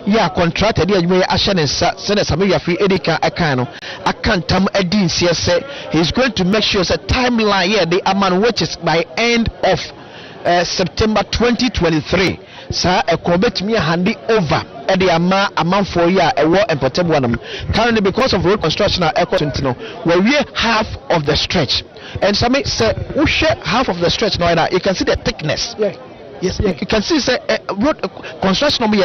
yeah contracted you may ashen and send us a free edika akano akantam edin say he's going to make sure that timeline here the amount which is by end of September 2023 sir a corbet me handy over at the amount for year a war and portable one currently because of road construction where we half of the stretch and some say we share half of the stretch now you can see the thickness. Yes, you can see say road construction be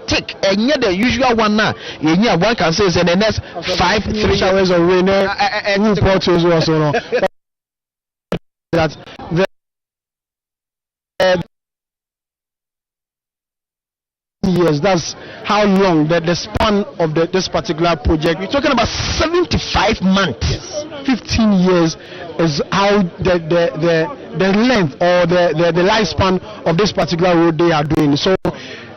thick and yet the usual one now one can say is in the next 5-3 hours of rain and portals also that years, that's how long the span of this particular project. We're talking about 75 months. 15 years is how the length or the lifespan of this particular road they are doing. So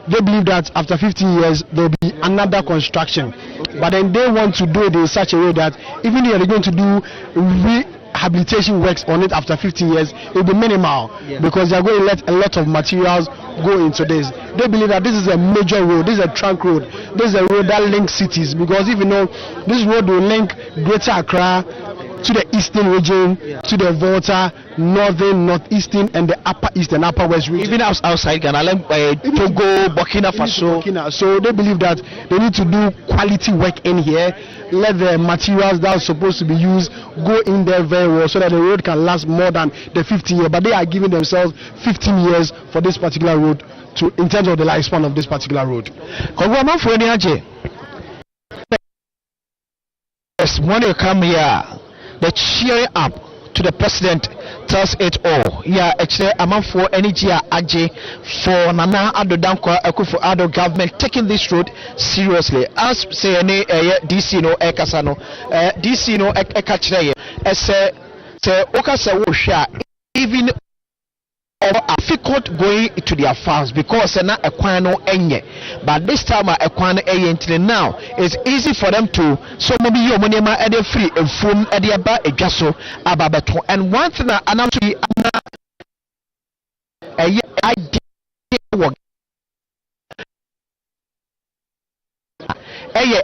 they believe that after 15 years there will be another construction. Okay. But then they want to do it in such a way that even if they're going to do rehabilitation works on it after 15 years, it will be minimal because they are going to let a lot of materials go into this. They believe that this is a major road, this is a trunk road, this is a road that links cities, because if you know, this road will link Greater Accra to the eastern region, to the Volta, northern, northeastern, and the upper east and upper west region. Even outside Ghana, Togo, Burkina Faso. So they believe that they need to do quality work in here, let the materials that are supposed to be used go in there very well so that the road can last more than the 15 years. But they are giving themselves 15 years for this particular road in terms of the lifespan of this particular road. Yes, when you come here, the cheering up to the president tells it all. Yeah, actually, I'm for energy AJ for Nana Addo Dankwa Akufo Addo government taking this road seriously. As say DC no Ekasano, DC no Ekachre, as say Okasa Wosha, even difficult going to their farms because na ekwano enye, but this time ekwano enye now it's easy for them to so maybe you money ma e free and from e dey ba edwaso ababeto. And one thing na anamsi na idea work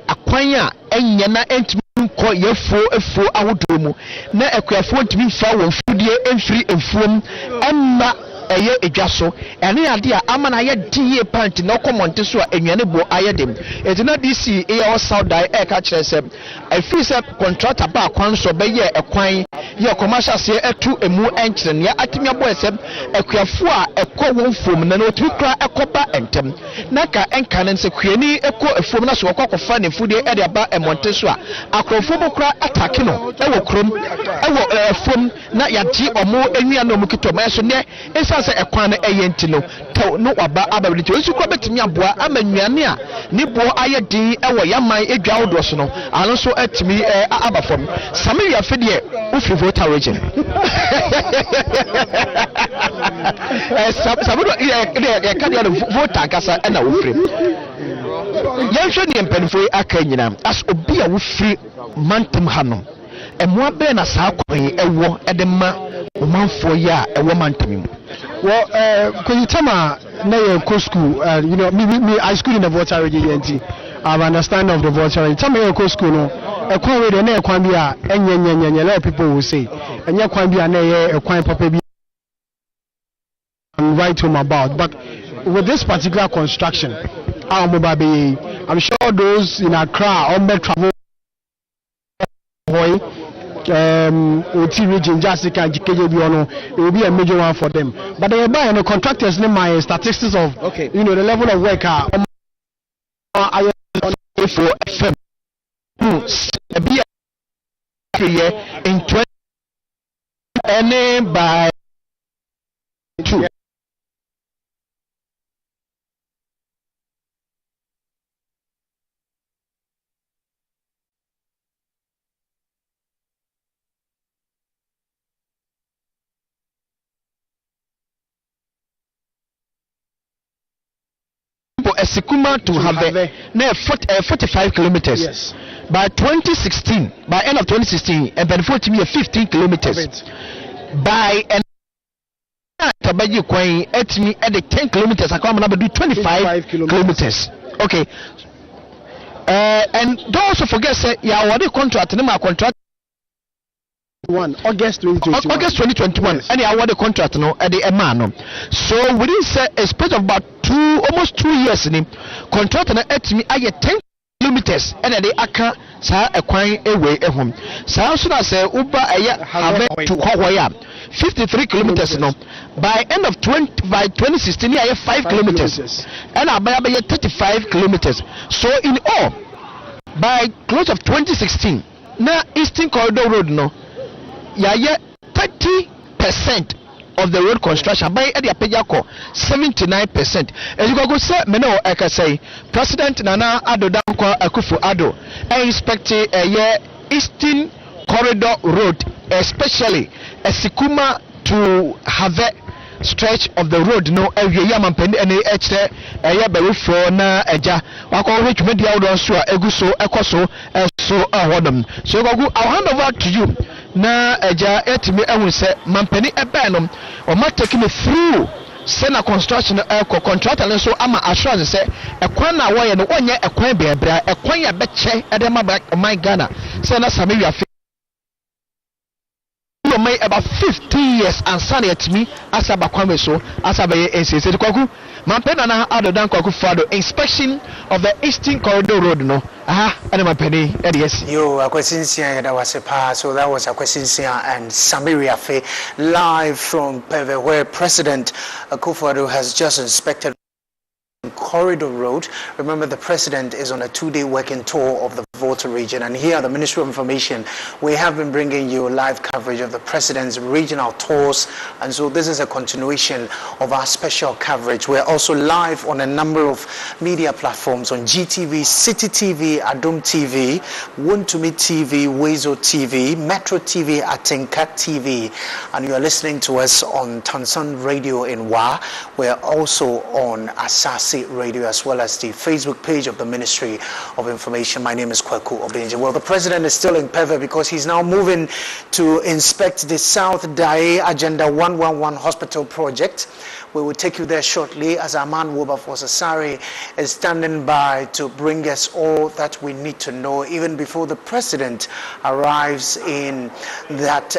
akwan a enye na entimi nko yefo awodomu na ekwafo ntimi fa won fudie emfiri emfuom emma eye edwaso ene ade a amana ye die pant na komonte so a enwane bo ayedem etina DC e South die e ka kire se afi se contractor ba kwan so be ye ekwan ye commercial se etu emu enkire ne atimi abo ese ekwafo a ekọ won fom na no tukra ekoba entem na ka enka ne se kwiani ekọ efom na so kokofa ne fudie e de ba emonte so a akrofo bokra atake no e wo krom e wo efom na yagye omo enua no mukito ma so ne se ekwan eye ntino to no waba abability osu kwa betimi aboa amannuane a ne bo ayedin ewo yaman edwa wodo so no ano so atimi abafom Samaria fedie ufi Volta region Sabudo e kadia Volta kasa na ufri yenhwe ne mpanfo akanyina as obi a wufri mantam hanom emwa be na saa kwan ewo edema omanfo ya ewo mantam. Well, Kuyitama na school, you know, me I school in the Volta region. I have understanding of the Volta region. Tell me your school no. A kwan we na kwan bia enyenyenyenye, a lot of people will say. Enya kwan bia na e kwan papa bi right home about. But with this particular construction, I'm sure those in Accra on travel OT region, Jessica and it will be a major one for them. But they buy the contractors name my statistics of you know the level of work for FM in 20 and by 2 Sikuma to have 45 kilometers. Yes. By 2016, by end of 2016, and by 15 kilometers. By an Tabaji Quay at me at the 10 kilometers, I come and do 25 kilometers. Okay. And don't also forget, say, yeah, what the contract, my contract. August 2021. August 2021. Yes. And I award the contract no at the man. So within a space of about almost 2 years in contract na at me I 10 kilometers and the aka sa ekwan away home. Sa so na say uba have to Hawaii 53 kilometers no. By end of 2016 I have 5 kilometers. And I buy 35 kilometers. So in all by close of 2016 na Eastern Corridor Road no 30% of the road construction by the Apejako 79%. As you go say Meno Eka say President Nana Addo Dankwa Akufo-Addo inspect Eastern Corridor Road, especially Esikuma to have stretch of the road no every yamampeni ene eche beru for na eja wako which media would also eguso ekoso so ahodom so go I'll hand over to you na eja etimi ehun se mampeni ebenom o ma take me through sena construction contractor no so ama assurance say ekwan na wo ye no onye ekwan beebra ekwan ya beche edema my Ghana say na same wi about 15 years and son at me as abakwame so as abaye NCC kwaku mampena na Addo Dankwa Akufo-Addo inspection of the Eastern Corridor Road no and mampeni yes yo akwesinsia that was a pass so that was akwesinsia and Samaria Fe live from Peve where President Akufo-Addo has just inspected Corridor Road. Remember, the president is on a 2-day working tour of the Volta region, and here at the Ministry of Information we have been bringing you live coverage of the president's regional tours, and so this is a continuation of our special coverage. We're also live on a number of media platforms on GTV, City TV, Adom TV, Wontumi TV, Wezo TV, Metro TV, Atenka TV, and you are listening to us on Tansan Radio in Wa. We're also on Asasi Radio as well as the Facebook page of the Ministry of Information. My name is Kwaku Obenje. Well, the president is still in Peve because he's now moving to inspect the South Dae Agenda 111 Hospital project. We will take you there shortly as our man Wilberforce Asare is standing by to bring us all that we need to know even before the president arrives in that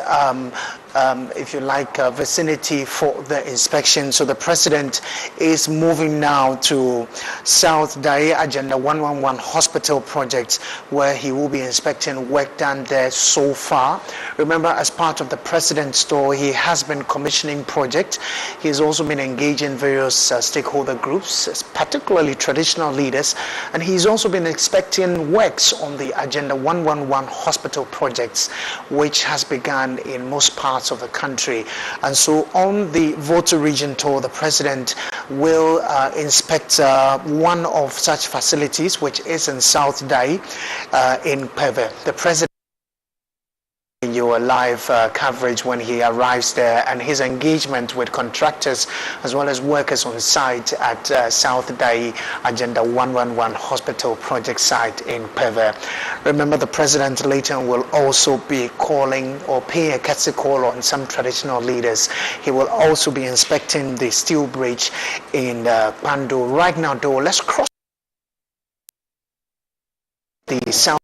if you like, vicinity for the inspection. So the president is moving now to South Dae Agenda 111 Hospital project, where he will be inspecting work done there so far. Remember, as part of the president's tour, he has been commissioning projects. He has also been engaging various stakeholder groups, particularly traditional leaders, and he's also been inspecting works on the Agenda 111 Hospital projects, which has begun in most parts of the country. And so on the Volta region tour, the president will inspect one of such facilities, which is in South Dae in Peve. The president your live coverage when he arrives there and his engagement with contractors as well as workers on site at South Dae Agenda 111 Hospital project site in Peve. Remember, the president later will also be calling or paying a courtesy call on some traditional leaders. He will also be inspecting the steel bridge in Pando. Right now though, let's cross the South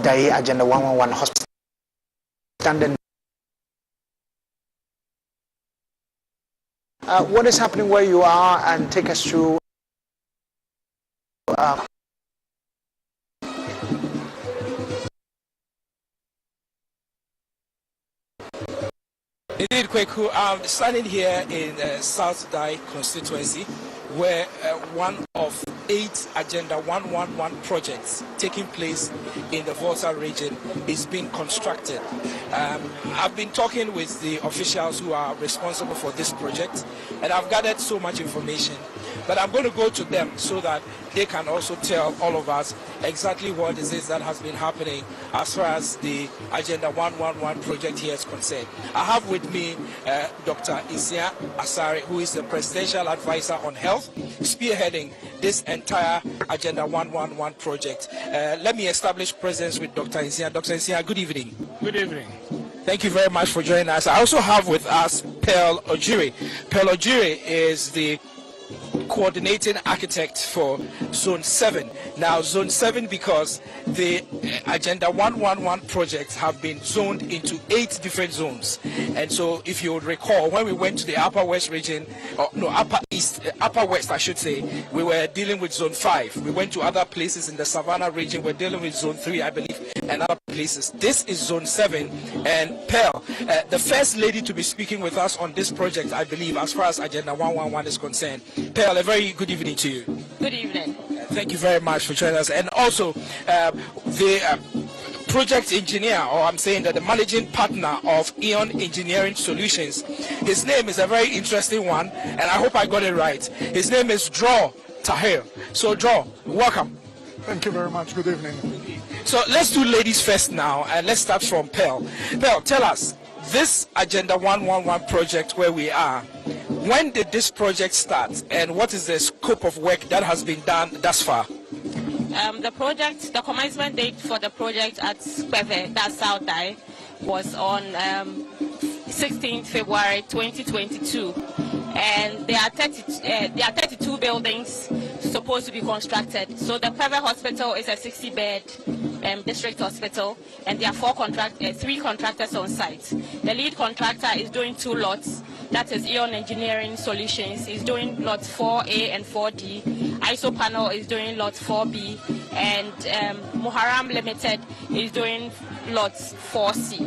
Dae Agenda 111 Hospital. Standing. What is happening where you are, and take us through. Indeed, Kweku, I'm standing here in South Dae constituency, where one of 8 Agenda 111 projects taking place in the Volta region is being constructed. I've been talking with the officials who are responsible for this project, and I've gathered so much information, but I'm going to go to them so that they can also tell all of us exactly what it is that has been happening as far as the Agenda 111 project here is concerned. I have with me Dr. Isia Asare, who is the Presidential Advisor on Health, spearheading this entire Agenda 111 project. Let me establish presence with Dr. Isia. Dr. Isia, good evening. Good evening. Thank you very much for joining us. I also have with us Pearl Ojiri. Pearl Ojiri is the coordinating architect for Zone 7. Now, Zone 7, because the Agenda 111 projects have been zoned into 8 different zones. And so, if you would recall, when we went to the Upper West region, Upper West, I should say, we were dealing with Zone 5. We went to other places in the Savannah region, we're dealing with Zone 3, I believe, and other places. This is Zone 7, and Pearl, the first lady to be speaking with us on this project, I believe, as far as Agenda 111 is concerned. Pearl, a very good evening to you. Good evening. Thank you very much for joining us. And also, the project engineer, or I'm saying that the managing partner of Eon Engineering Solutions, his name is a very interesting one, and I hope I got it right. His name is Draw Tahir. So, Draw, welcome. Thank you very much. Good evening. So let's do ladies first now, and let's start from Pearl. Pearl, tell us, this Agenda 111 project where we are, when did this project start, and what is the scope of work that has been done thus far? The commencement date for the project at Peve, that's South Dai, was on 16th February 2022, and there are 32 buildings supposed to be constructed. So the Peve Hospital is a 60-bed district hospital, and there are 3 contractors on site. The lead contractor is doing 2 lots. That is Eon Engineering Solutions is doing lots 4A and 4D. ISO Panel is doing lots 4B, and Muharram Limited is doing lots 4C.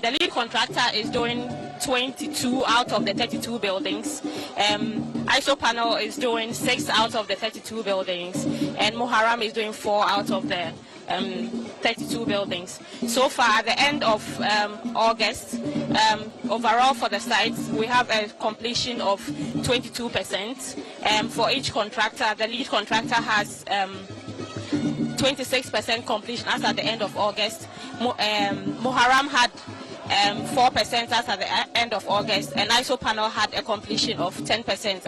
The lead contractor is doing 22 out of the 32 buildings. ISO Panel is doing 6 out of the 32 buildings, and Muharram is doing 4 out of the 32 buildings. So far, at the end of August, overall for the sites, we have a completion of 22%. For each contractor, the lead contractor has 26% completion as at the end of August. Muharram had 4% as at the end of August, and ISO Panel had a completion of 10%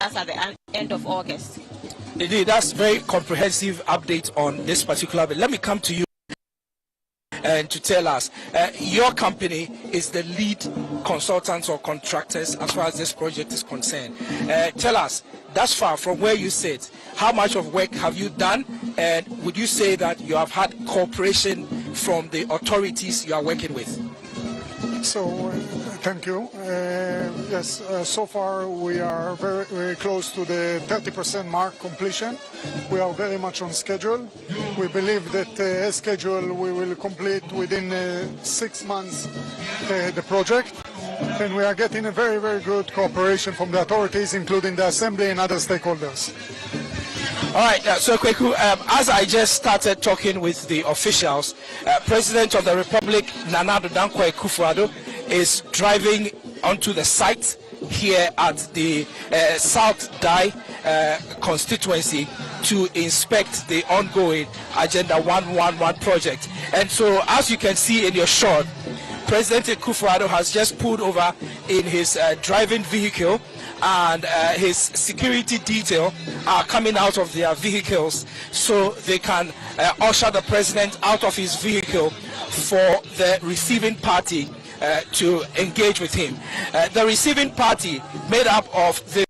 as at the end of August. Indeed, that's very comprehensive update on this particular bit. Let me come to you and to tell us, your company is the lead consultants or contractors as far as this project is concerned. Tell us, thus far from where you sit, how much of work have you done, and would you say that you have had cooperation from the authorities you are working with? So, thank you. Yes, so far we are very, very close to the 30% mark completion. We are very much on schedule. We believe that as schedule we will complete within 6 months the project. And we are getting a very, very good cooperation from the authorities, including the Assembly and other stakeholders. All right, so Kweku, as I just started talking with the officials, President of the Republic, Nana Addo Dankwa Akufo-Addo, is driving onto the site here at the South Dai constituency to inspect the ongoing Agenda 111 project. And so, as you can see in your shot, President Akufo-Addo has just pulled over in his driving vehicle, and his security detail are coming out of their vehicles so they can usher the president out of his vehicle for the receiving party to engage with him. The receiving party made up of the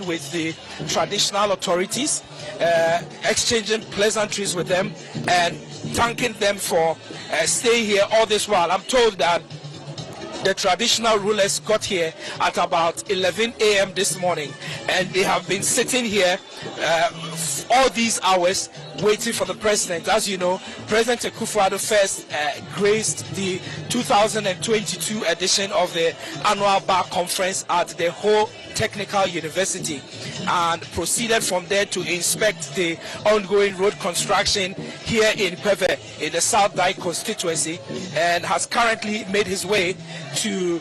with the traditional authorities, exchanging pleasantries with them and thanking them for staying here all this while. I'm told that the traditional rulers got here at about 11 a.m. this morning, and they have been sitting here all these hours waiting for the president. As you know, President Akufo-Addo first graced the 2022 edition of the annual bar conference at the Ho Technical University and proceeded from there to inspect the ongoing road construction here in Peve in the South Dai constituency, and has currently made his way to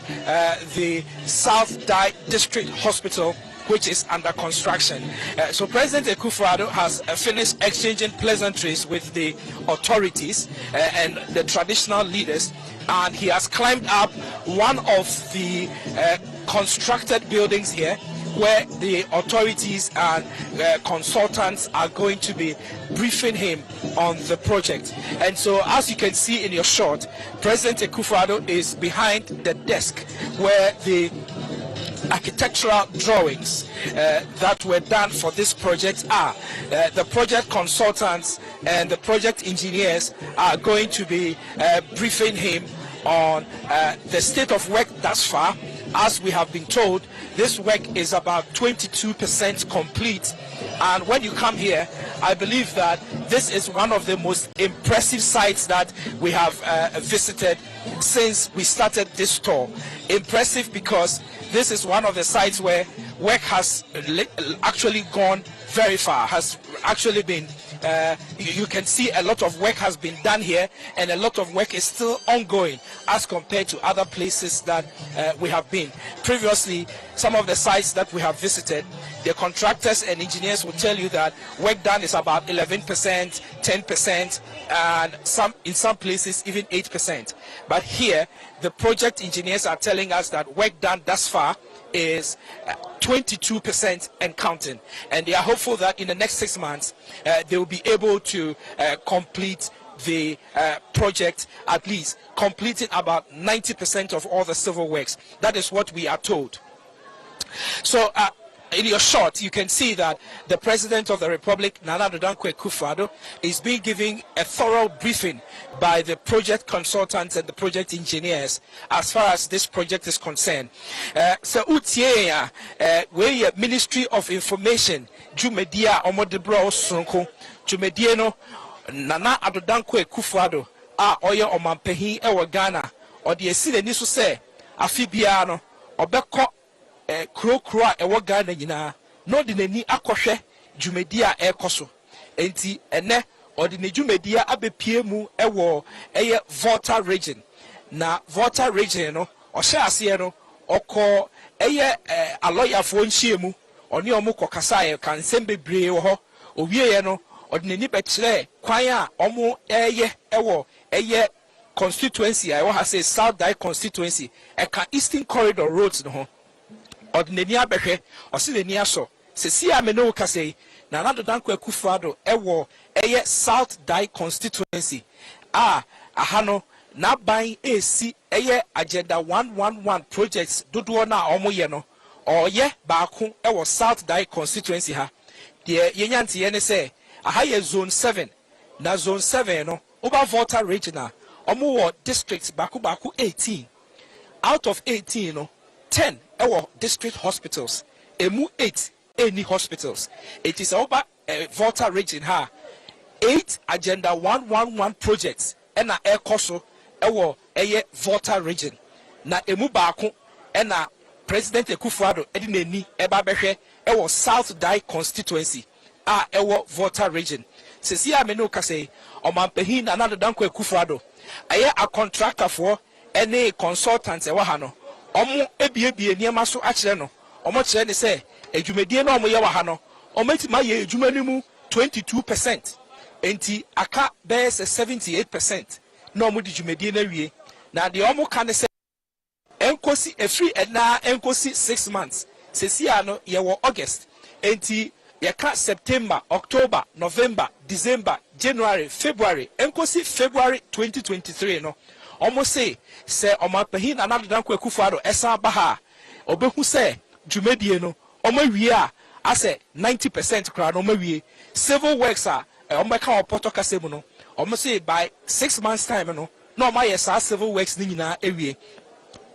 the South Dai District Hospital, which is under construction. So President Akufo-Addo has finished exchanging pleasantries with the authorities and the traditional leaders, and he has climbed up one of the constructed buildings here where the authorities and consultants are going to be briefing him on the project. And so, as you can see in your shot, President Akufo-Addo is behind the desk where the architectural drawings that were done for this project are. The project consultants and the project engineers are going to be briefing him on the state of work thus far. As we have been told, this work is about 22% complete, and when you come here, I believe that this is one of the most impressive sites that we have visited since we started this tour. Impressive because this is one of the sites where work has actually gone very far, has actually been you can see a lot of work has been done here, and a lot of work is still ongoing as compared to other places that we have been. Previously, some of the sites that we have visited, the contractors and engineers will tell you that work done is about 11%, 10%, and in some places even 8%. But here, the project engineers are telling us that work done thus far is 22% and counting, and they are hopeful that in the next 6 months they will be able to complete the project, at least completing about 90% of all the civil works. That is what we are told. So in your shot, you can see that the President of the Republic, Nana Addo Dankwa Akufo-Addo, is being given a thorough briefing by the project consultants and the project engineers as far as this project is concerned. So Utiya, we Ministry of Information, Jumedia Omodebro Sonko, Jumedieno, Nana Addo Dankwa Akufo-Addo, Oya Omampehi Ewa Ghana, or the Eside Nisu se, Afibiano, Obeko. Kuro a ɛwɔ Ghana nyinaa na ɔde n'ani akɔhwɛ dwumadi a ɛrekɔ so. Enti ɛnɛ ɔde ne dwumadi abɛpie mu ɛwɔ ɛyɛ Volta region. Na Volta region no ɔhyɛ aseɛ no ɔkɔ ɛyɛ alɔyafoɔ nhyiamu ɔne ɔmo kɔkasa ka nsɛm bebree wɔ hɔ. Owieɛ no ɔde n'ani bɛkyerɛ kwan a ɔmo ɛyɛ ɛwɔ ɛyɛ constituency a ɛwɔ ha sɛ South Dai constituency ɛka Eastern Corridor roads no ho. Ordinary abehwe osidani aso sesi ameno kase na Nana Addo Dankwa Akufo-Addo ewo eye South Dai constituency ahano na ban esi eye agenda 111 projects dodo na omoye no oye baako ewo South Dai constituency ha de yenyante ye ne se aha ye zone 7 na zone 7 no over Volta regional omo wo districts baako 18 out of 18 no 10 our district hospitals, emu 8 any hospitals. It is over Volta region ha 8 agenda 111 projects and na air koso our Volta region. Na emu baako and na President Akufo-Addo edineni eba behwe our South Dai constituency our Volta region. Sisi ameno kase omampehin Nana Addo Dankwa Akufo-Addo aye a contractor for any consultants ewa ha no. Omo ebiebie niema so akere no omo kire ne se adwumadie na omo ye wa ha no omo tima ye adwuma ni mu 22%, enti aka be 78% na omo di dwumadie na wie na de omo ka ne se enkosi efri na enkosi 6 months sesi ano ye wo August, enti ye ka September, October, November, December, January, February, enkosi February 2023 no almost say Omapahin Nana Addo Dankwa Akufo-Addo esa baha obehu say dwumadie no omawie a say 90% kra no omawie civil works omeka opoto kasemu no almost say by 6 months time no na omaye sa civil works ni nyina ewie.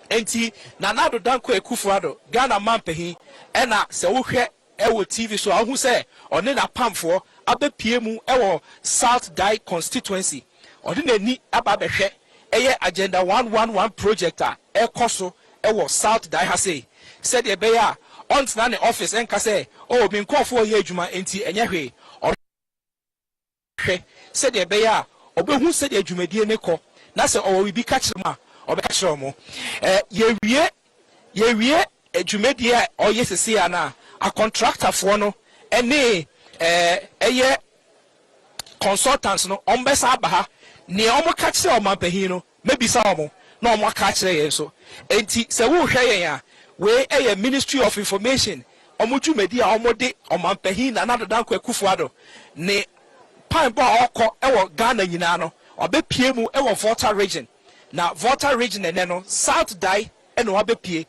Enti Nana Addo Dankwa Akufo-Addo Ghana Mampahin ena se wohwe ewo TV so ahu say one na pamfo abepie mu ewo South Die constituency ode na ni aba behwe eye agenda 111 project a ekoso ewo South Die ha say said e be ya ontna ne office enka say oh bi nkofo ye adwuma enti enye hwe hwe said e be ya obehu said adwumadie ne ko na say owo bi ka kire ma obeka kire mo ye wie adwumadie a oye sese ana a contractor for no ene eye consultants no ombesa abaha ne omo ka kire o mampahin no mebisa omo na omo ka kire ye so enti se wo hwe yen a we eye Ministry of Information omo dwumadi a omo de o mampahin na nadodan kwa kufuado ne pan bo okọ ewo Ghana nyina no obepie mu ewo Volta region na Volta region ene no South Die ene obepie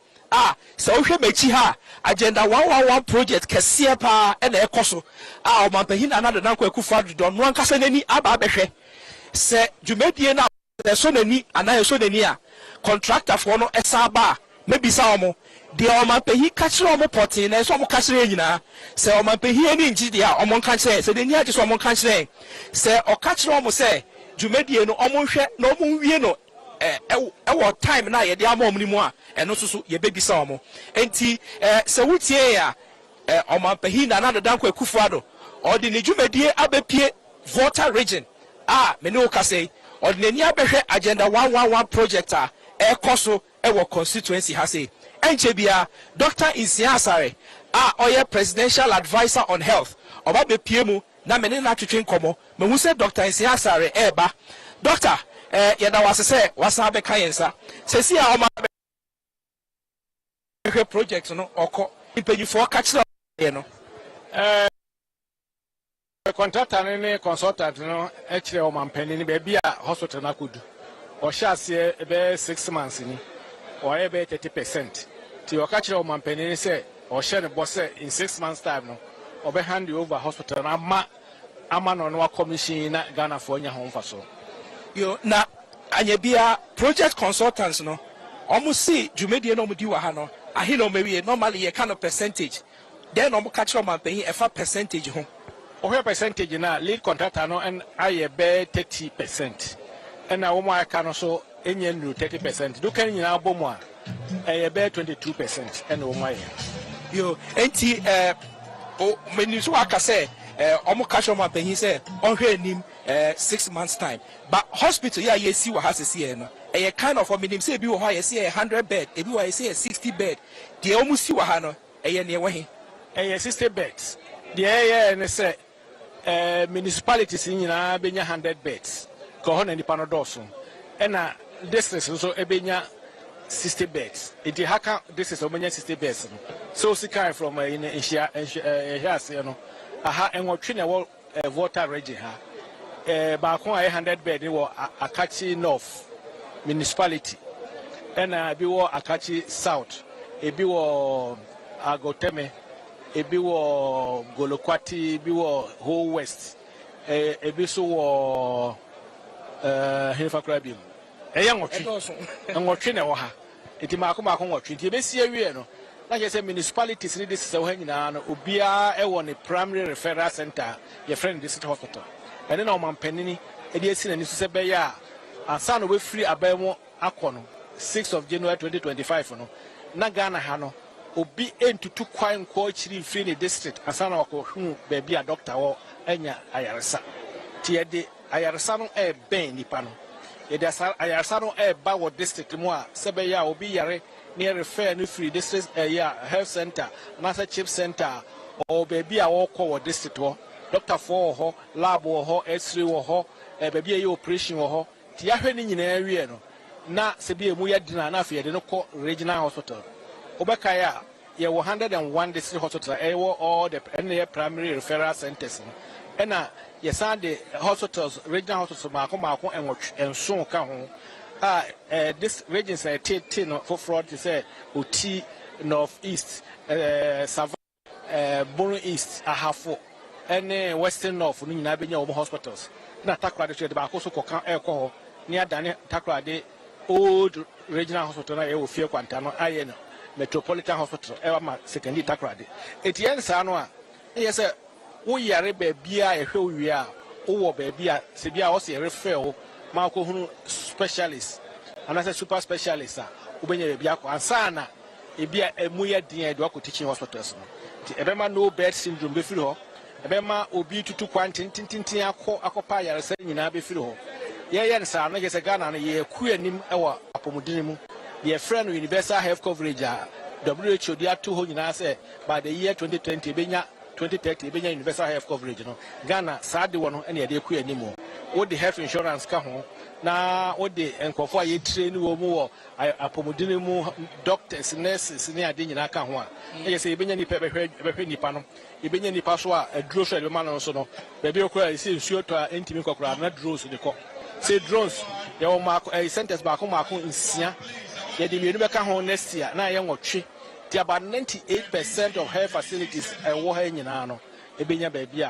so wohwe mechi ha agenda 111 project kese pa ene ekoso o mampahin na nadodan kwa kufuado don no ankasa nani aba behwe se dwumadie na so nani ana so nani a contractor for no esaba maybe sa omo de o mampahin ka kire omo potin na so omo ka kire nyina se o mampahin ani ngi de a omo ka kire se nani age so omo ka kire se o ka kire omo se dwumadie no omo hwe na omo wie no ewo time na ye de ama omo ni mu a eno so ye bebi sa omo enti se wutie ya o mampahin na nadodan kwa kufuado o de ne dwumadie abepie Volta region me no ka say ordinary abehwe agenda 111 project a ekoso ewo constituency ha say enche bia Dr. Isiasare oye presidential advisor on health oba be piemu na me ne na twetwe nkomo me hu say Dr. Isiasare eba doctor yeda wase say wasa be kan yensa sesi a oma be project no okọ impanyifo ka kire no contractor ne consultant no ekire o mampani ni be bia hospital na kodu o sha ase be 6 months ni o e be 30% ti o ka kire o mampani ni say o share ne boss in 6 months time no o be hand over hospital na ama no no commission na Ghana for nya ho mfaso yo na anya bia project consultants no almost see dwumadie no mudi wa ha no ahe no mewie normally ye kind of percentage then o ka kire o mampani e fa percentage ho o percentage na lead contractor no and aye be 30% and na wo mo aka no so enye nu 30% do kan nyina abomu a aye be 22% and wo mo aye yo enti o meni so aka say omo catch omo apanyin say on hwe anim 6 months time but hospital ya ye si wa ha sese no aye kind of minim say bi wo ha ye say 100 bed e bi wa ye say 60 bed de omo si wa ha no aye ne we he aye 60 beds de aye ne say municipalities nyina benya 100 beds ko ho na nipa no doso ena districts so ebenya 60 beds iti haka districts obenya 60 beds so sikai from in Asia here no aha enwotwe na wo Volta region ha ba ko 100 bed ni wo Akachi North municipality ena bi wo Akachi South ebi wo Agoteme ebi wo Golokwati ebi wo whole west ebi so wo Hefa Krabim eya nwotwe na wo ha enti maako nwotwe enti ebe si awie no na je say municipalities ni this ho nyina no obia e wo ne primary referral center ye friend district hospital ene na omampanini e de esi na ni so se be ya ansa no we free abamu akono 6 of January 2025 no na Ghana ha no obi entutu kwan ko chiri free ne district ansa na wakohunu be bia doctor wo anya ayaresa ti e de ayaresa no e ben nipa no e de ayaresa no e ba wo district mu a se be ya obi yare near refer no free district health center nasa chip center or baby a walk or district ho doctor for ho lab ho x-ray ho baby a operation ho ti ahwe ni nyina awie no na se bi emu ya dina na afie de no ko regional hospital obeka ya ye 101 district hospital all the primary referral centers na ye sande hospitals regional hospitals maako enso ka ho this region say T no for fraud to say Oti North East Bono East ahafo ene Western North no nyina benya wo hospitals na takwa de ba ko so koka ho ni adane takwa de old regional hospital na e wo fie kwanta no aye no Metropolitan Hospital ewa ma secondary takrade etien sa no a yes wo yare ba bia ehwe wi a wo ba bia se bia wo se refer ma ko hunu specialist anase super specialist a wo benya bia ko ansana e bia emu ye din de ko teaching hospitals no ti ebema no bed syndrome be firi ho ebema obi tutu kwantin tintin akopa yare sa nyina be firi ho ye nsa no ye se Ghana no ye ku anim ewa apomudini mu ye friend universal health coverage WHO dia to ho nyina se by the year 2020 benya 2030 benya universal health coverage no Ghana saade wono ene ye ku anim wo the health insurance ka ho na wo the enkofo aye train wo mu wo apomudini mu doctors nurses ne ade nyina ka ho a ye se benya ni behwe nipa no benya nipa so a aduro so e ma no so no be be okura se nsuo to a entimi kokura na duro so de ko say drones there were centers back in Sia. The University of next year, now young watch. About 98% of health facilities are working in Ano. Ebenya baby,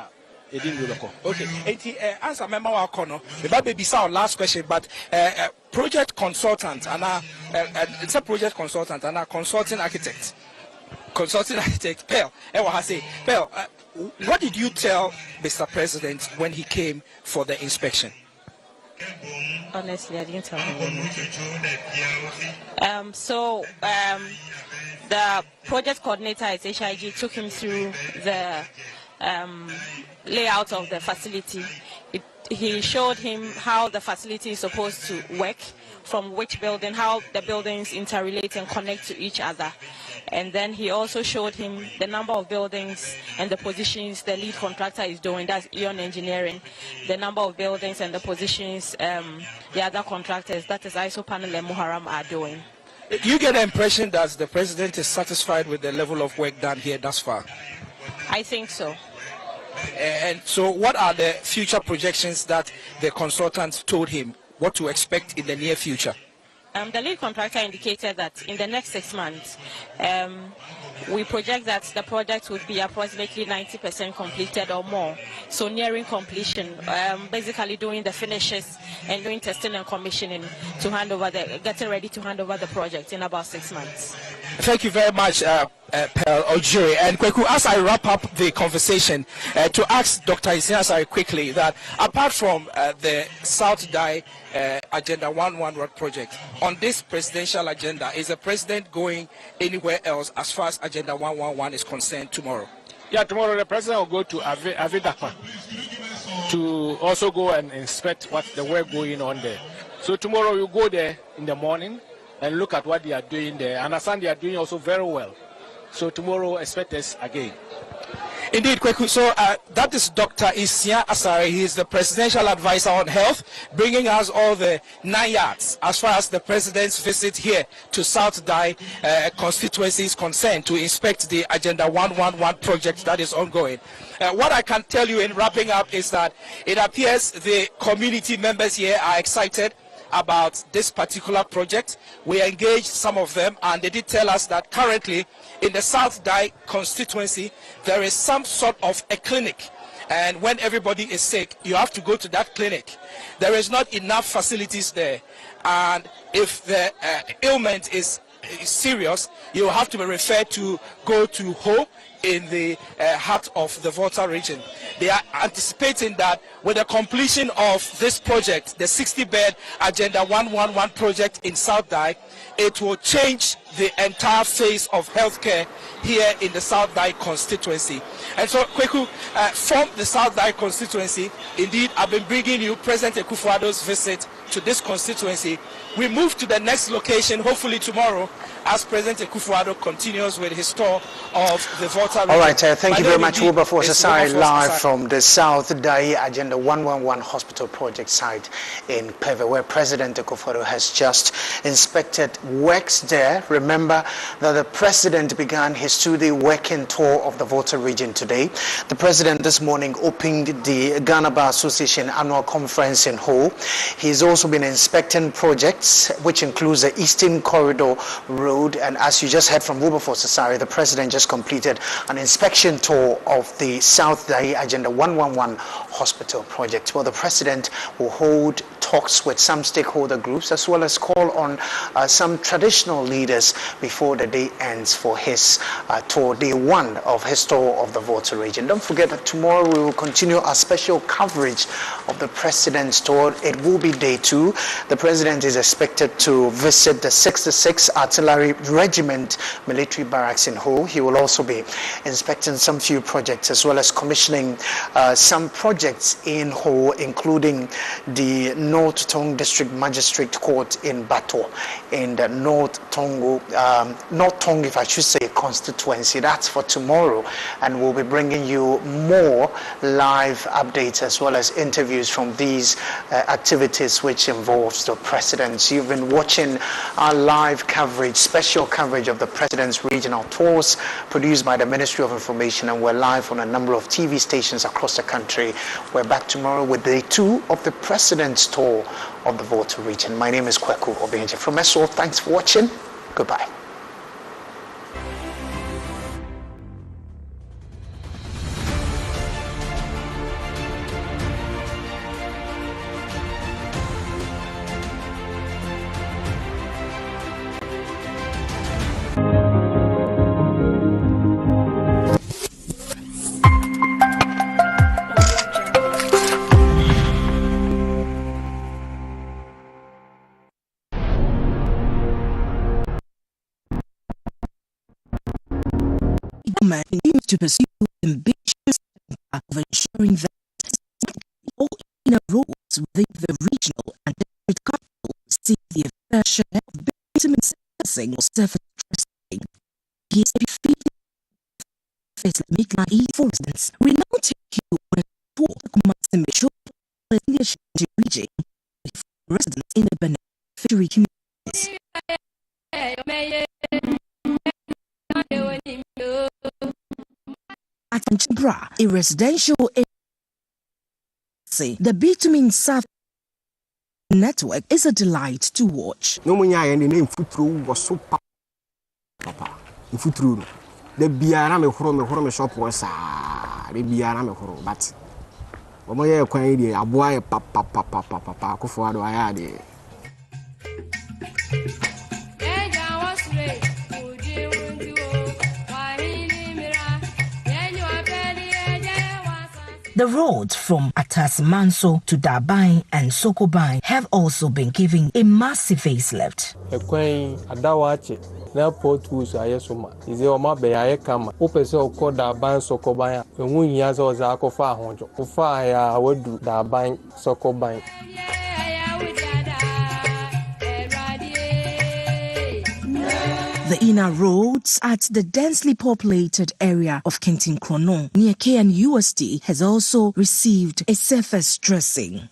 it didn't look okay. As a member of Kono, the baby saw last question, but project consultant and it's a project consultant and a consulting architect. Consulting architect, Pearl. Pearl, what did you tell Mr. President when he came for the inspection? Honestly, I didn't tell him anything. The project coordinator at HIG took him through the layout of the facility. He showed him how the facility is supposed to work, from which building, how the buildings interrelate and connect to each other. And then he also showed him the number of buildings and the positions the lead contractor is doing, that's Eon Engineering, the number of buildings and the positions the other contractors, that is ISO Panel and Muharram, are doing. You get the impression that the president is satisfied with the level of work done here thus far? I think so. And so what are the future projections that the consultant told him what to expect in the near future? The lead contractor indicated that in the next 6 months, we project that the project would be approximately 90% completed or more. So nearing completion, basically doing the finishes and doing testing and commissioning to hand over getting ready to hand over the project in about 6 months. Thank you very much, Pearl Ojiri. And Kweku, as I wrap up the conversation, to ask Dr. Isiasari quickly that apart from the South Dai Agenda 111 project, on this presidential agenda, is the president going anywhere else as far as Agenda 111 is concerned tomorrow? Yeah, tomorrow the president will go to Avidapa to also go and inspect what the work going on there. So tomorrow you go there in the morning and look at what they are doing there. I understand they are doing also very well. So tomorrow expect us again. Indeed, Kweku. So that is Dr. Isia Asare. He is the presidential advisor on health, bringing us all the 9 yards as far as the president's visit here to South Dai constituency is concerned to inspect the Agenda 111 project that is ongoing. What I can tell you in wrapping up is that it appears the community members here are excited about this particular project. We engaged some of them and they did tell us that currently in the South Dai constituency there is some sort of a clinic, and when everybody is sick you have to go to that clinic. There is not enough facilities there, and if the ailment is serious you have to be referred to go to Ho in the heart of the Volta region. They are anticipating that with the completion of this project, the 60-bed Agenda 111 project in South Dai, it will change the entire face of healthcare here in the South Dai constituency. And so, Kweku, from the South Dai constituency, indeed, I've been bringing you President Akufo-Addo's visit to this constituency. We move to the next location, hopefully tomorrow, as President Akufo-Addo continues with his tour of the Volta region. All right, thank you very much, Wilberforce Asare, live from the South Dai Agenda 111 Hospital Project site in Peve, where President Akufo-Addo has just inspected works there. Remember that the President began his 2-day working tour of the Volta region today. The President this morning opened the Ghana Bar Association annual conference in Ho. He's also been inspecting projects, which includes the Eastern Corridor Road, and as you just heard from Wilberforce Asare, the President just completed an inspection tour of the South Dai Agenda 111 Hospital project. Well, the President will hold talks with some stakeholder groups, as well as call on some traditional leaders before the day ends for his tour, day one of his tour of the Volta region. Don't forget that tomorrow we will continue our special coverage of the president's tour. It will be day two. The president is expected to visit the 66th Artillery Regiment military barracks in Ho. He will also be inspecting some few projects, as well as commissioning some projects in Ho, including the North Tong District Magistrate Court in Bato, in the North Tong, if I should say, constituency. That's for tomorrow, and we'll be bringing you more live updates as well as interviews from these activities which involves the presidents. You've been watching our live coverage, special coverage of the president's regional tours, produced by the Ministry of Information, and we're live on a number of TV stations across the country. We're back tomorrow with day two of the president's tour of the Volta region. My name is Kweku Obenje from SO. Thanks for watching. Goodbye. Continues to pursue ambitious of ensuring that all inner roads within the regional and district capital see the fair share of bitumen servicing or surface trusting. He is defeated. For instance, we now take you on a tour to Kumasimesho, the region with residents in the beneficiary communities. At Bra, a residential area, the bitumen surface network is a delight to watch. No one the name Futru was so papa. Futru. The Biara me shop was the Biara me horo, but Omoya Quay, a boy papa, Kofado I had. The roads from Atas-Manso to Dabai and Sokobai have also been given a massive facelift. Na portals ayesoma ize o ma be aye kama o pese o ko da ban sokoban ehun yin za o za akofa ahonjo o fa ya wadu da ban sokoban. The inner roads at the densely populated area of Kentin Krono near KNUST has also received a surface dressing.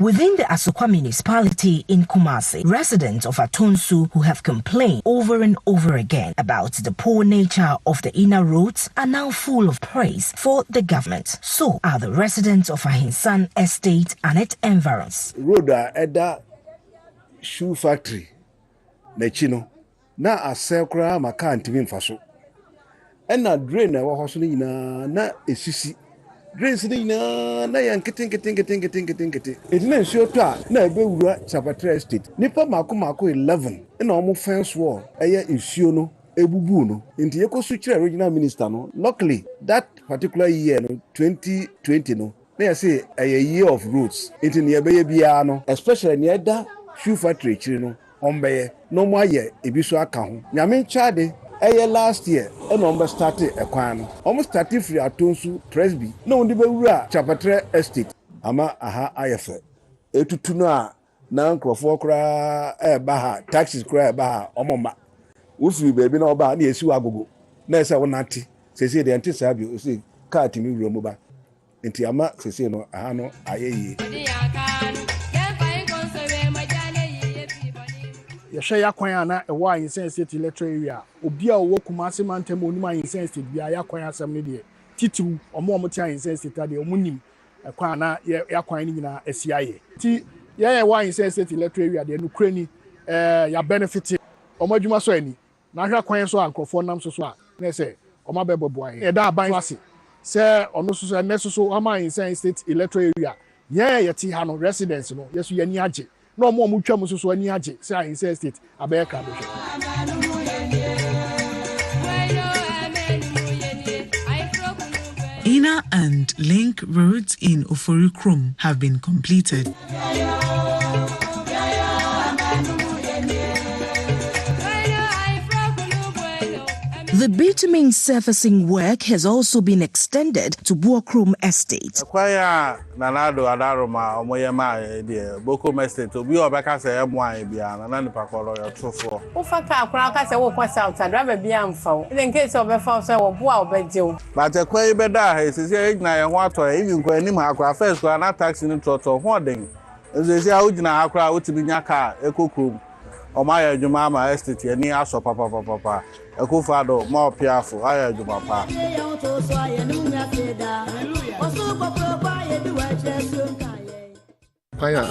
Within the Asokwa municipality in Kumasi, residents of Atonsu who have complained over and over again about the poor nature of the inner roads are now full of praise for the government. So are the residents of Ahinsan Estate and its environs. Road Eda shoe factory Nechino na asekra maka ntimi mfaso. Ena drain na wo so na esisi. Drains na yan kete. Edina nsuo to a na ebe wura Chapatra Estate. Nipa mako 11 na omo fence wall eye nsuo no ebubu no. Nti yekosu kire regional minister no. Luckily that particular year no 2020 no. Na say a year of roads. Nti ne ebe ye bia no, especially ne eda shoe factory kire no. Ombeye no mo aye ebi so aka ho. Nyame chade last year, and almost started a kwan. Almost started free at Tonsu Presby. No, the Bewura Chapatra Estate. Ama aha IFA. Etutuna na Crofokra Baha, taxis cry Baha, Omoma. Ufi baby no ba near Suagogo. Nessa Wanati, says the anti-sabu, say, Cartimi Romoba. Intiama, says no, Ahano, aye. Yɛhwɛ yakwan na ɛwɔ Ahinsan State electoral area obi a ɔwɔ Kumasi mantam onum Ahinsan State bia yakwan asɛm ne deɛ titiw omo tia insensity de omo nim ekwan na ya kwan ni nyina asiaye ti ya wa insensity electoral area de no krani ya benefit omo adwuma so ani na hwa kwan so ankrofo nam so a na say omo abebobo aye e da aban ase say ono so na so ama insensity electoral area ye ti ha no residents no yeso yani age na omo twam so ani age say insensity abeka be Inner and link roads in Oforikrom have been completed. The bitumen surfacing work has also been extended to Buokrom Estate. Kwaya nanado adaroma omoyema de Buokrom Estate obi obeka say emwan bia na nipa kolo yo trofo. Wo faka akura ka say wo kwa south driver bia amfa. In case obefa say wo bo a obejew. But kwaya be da he say na ye ho ato even kwa nim akura first kwa na taxi ni trotro ho den. Say a ugina akura otimi nya car ekokrom. Omaya adwuma ma estate ani aso papa. Ekufado more piafo aya adwuma pa. Paya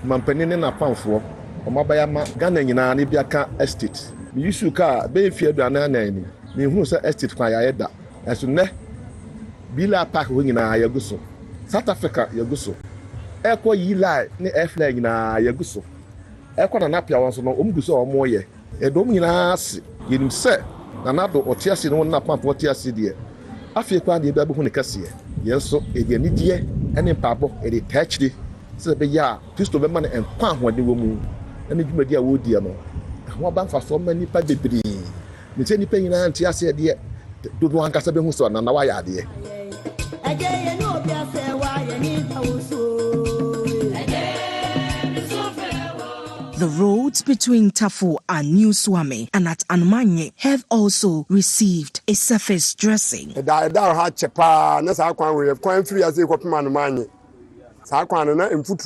mampani na pamfo omabaya ma Ghana nyina ne biaka estate. Mi yusu ka be fie aduana na ni. Mi hu se estate kwa ya da. Eso ne bila park wo nyina ya guso. South Africa ya guso. Eko yi lai ne airfly nyina ya guso. Eko na napia won so no omguso omo ye. Edom nyina ase yenim se na nado otiase no na pampo otiase de. Afie kwa de ba bu ne kase ye. Yenso ede ni die ene pabo ede tachde. Se be ya Kristo be ma na enkwa ahode wo mu. Ene dwumadi a wo die no. Ho ba mfa so ma nipa bebri. Me se nipa nyina antiase de dodo ankasa be hu so na wa ya de. The roads between Tafu and New Swami and at Anmanye have also received a surface dressing. Da ha chepa na sa kwan we kwan free as e ko pema Anmanye. Sa kwan na mfuturo